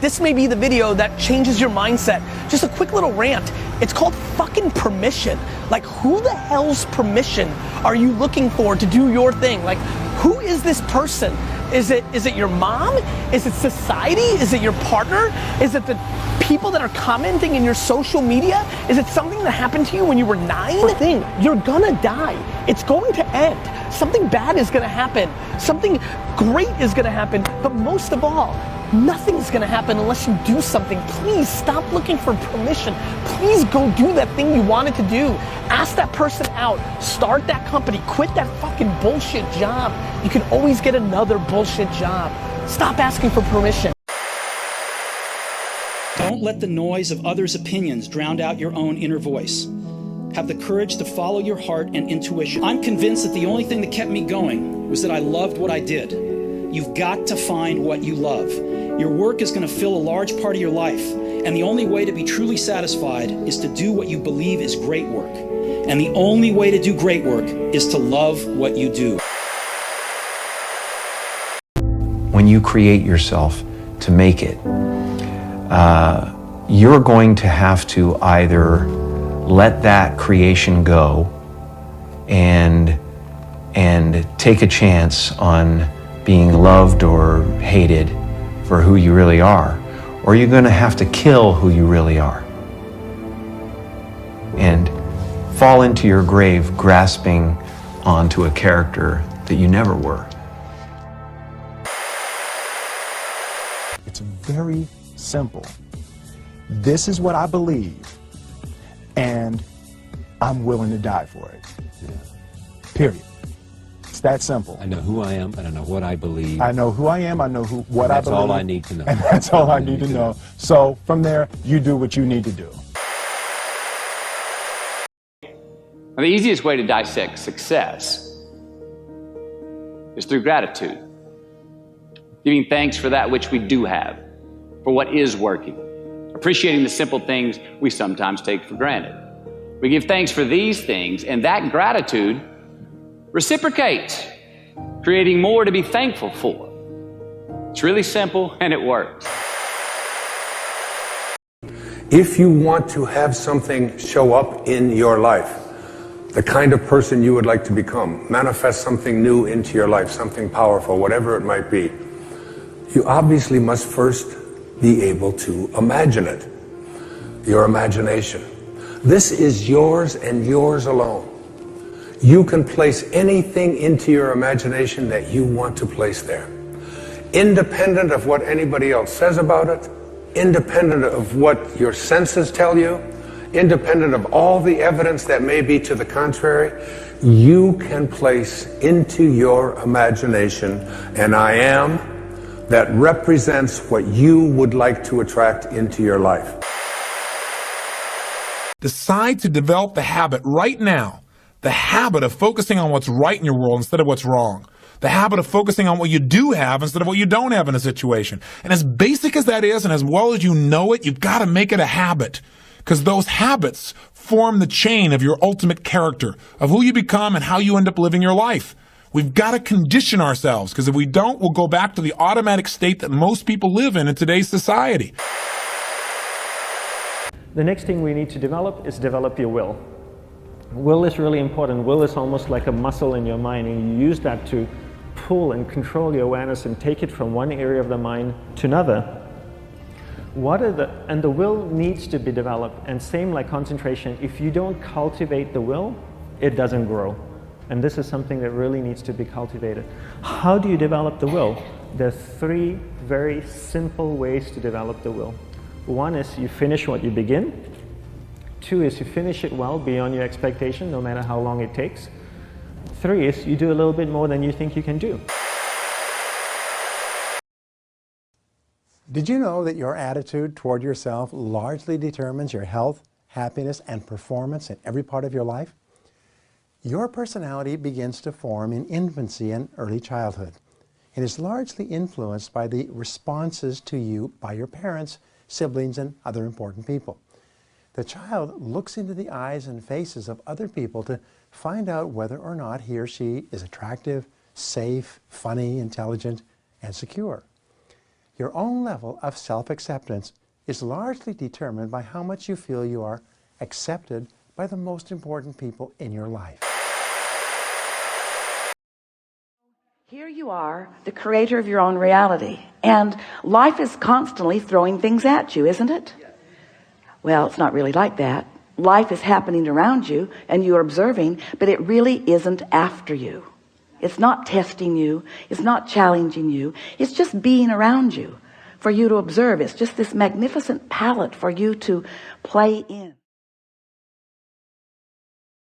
This may be the video that changes your mindset. Just a quick little rant. It's called fucking permission. Like, who the hell's permission are you looking for to do your thing? Like, who is this person? Is it your mom? Is it society? Is it your partner? Is it the people that are commenting in your social media? Is it something that happened to you when you were 9? You're gonna die. It's going to end. Something bad is gonna happen. Something great is gonna happen. But most of all, nothing's gonna happen unless you do something. Please stop looking for permission. Please go do that thing you wanted to do. Ask that person out. Start that company. Quit that fucking bullshit job. You can always get another bullshit job. Stop asking for permission. Don't let the noise of others' opinions drown out your own inner voice. Have the courage to follow your heart and intuition. I'm convinced that the only thing that kept me going was that I loved what I did. You've got to find what you love. Your work is going to fill a large part of your life, and the only way to be truly satisfied is to do what you believe is great work. And the only way to do great work is to love what you do. When you create yourself to make it, you're going to have to either let that creation go and take a chance on being loved or hated for who you really are, or you're going to have to kill who you really are and fall into your grave grasping onto a character that you never were. It's very simple. This is what I believe, and I'm willing to die for it. Yeah. Period. It's that simple. I know who I am, and I know what I believe. I know who I am, I know what I believe. That's all I need to know. And that's all I need to know. So from there, you do what you need to do. Well, the easiest way to dissect success is through gratitude. Giving thanks for that which we do have, for what is working. Appreciating the simple things we sometimes take for granted. We give thanks for these things, and that gratitude reciprocates, creating more to be thankful for. It's really simple, and it works. If you want to have something show up in your life, the kind of person you would like to become, manifest something new into your life, something powerful, whatever it might be, you obviously must first be able to imagine it. Your imagination. This is yours and yours alone. You can place anything into your imagination that you want to place there. Independent of what anybody else says about it, independent of what your senses tell you, independent of all the evidence that may be to the contrary, you can place into your imagination an I am that represents what you would like to attract into your life. Decide to develop the habit right now, the habit of focusing on what's right in your world instead of what's wrong. The habit of focusing on what you do have instead of what you don't have in a situation. And as basic as that is, and as well as you know it, you've got to make it a habit. Because those habits form the chain of your ultimate character, of who you become and how you end up living your life. We've got to condition ourselves, because if we don't, we'll go back to the automatic state that most people live in today's society. The next thing we need to develop is develop your will. Will is really important. Will is almost like a muscle in your mind, and you use that to pull and control your awareness and take it from one area of the mind to another. And the will needs to be developed, and same like concentration, if you don't cultivate the will, it doesn't grow. And this is something that really needs to be cultivated. How do you develop the will? There are 3 very simple ways to develop the will. 1 is you finish what you begin. 2 is you finish it well beyond your expectation, no matter how long it takes. 3 is you do a little bit more than you think you can do. Did you know that your attitude toward yourself largely determines your health, happiness, and performance in every part of your life? Your personality begins to form in infancy and early childhood. It is largely influenced by the responses to you by your parents, siblings, and other important people. The child looks into the eyes and faces of other people to find out whether or not he or she is attractive, safe, funny, intelligent, and secure. Your own level of self-acceptance is largely determined by how much you feel you are accepted by the most important people in your life. Here you are, the creator of your own reality, and life is constantly throwing things at you, isn't it? Well, it's not really like that. Life is happening around you and you're observing, but it really isn't after you. It's not testing you. It's not challenging you. It's just being around you for you to observe. It's just this magnificent palette for you to play in.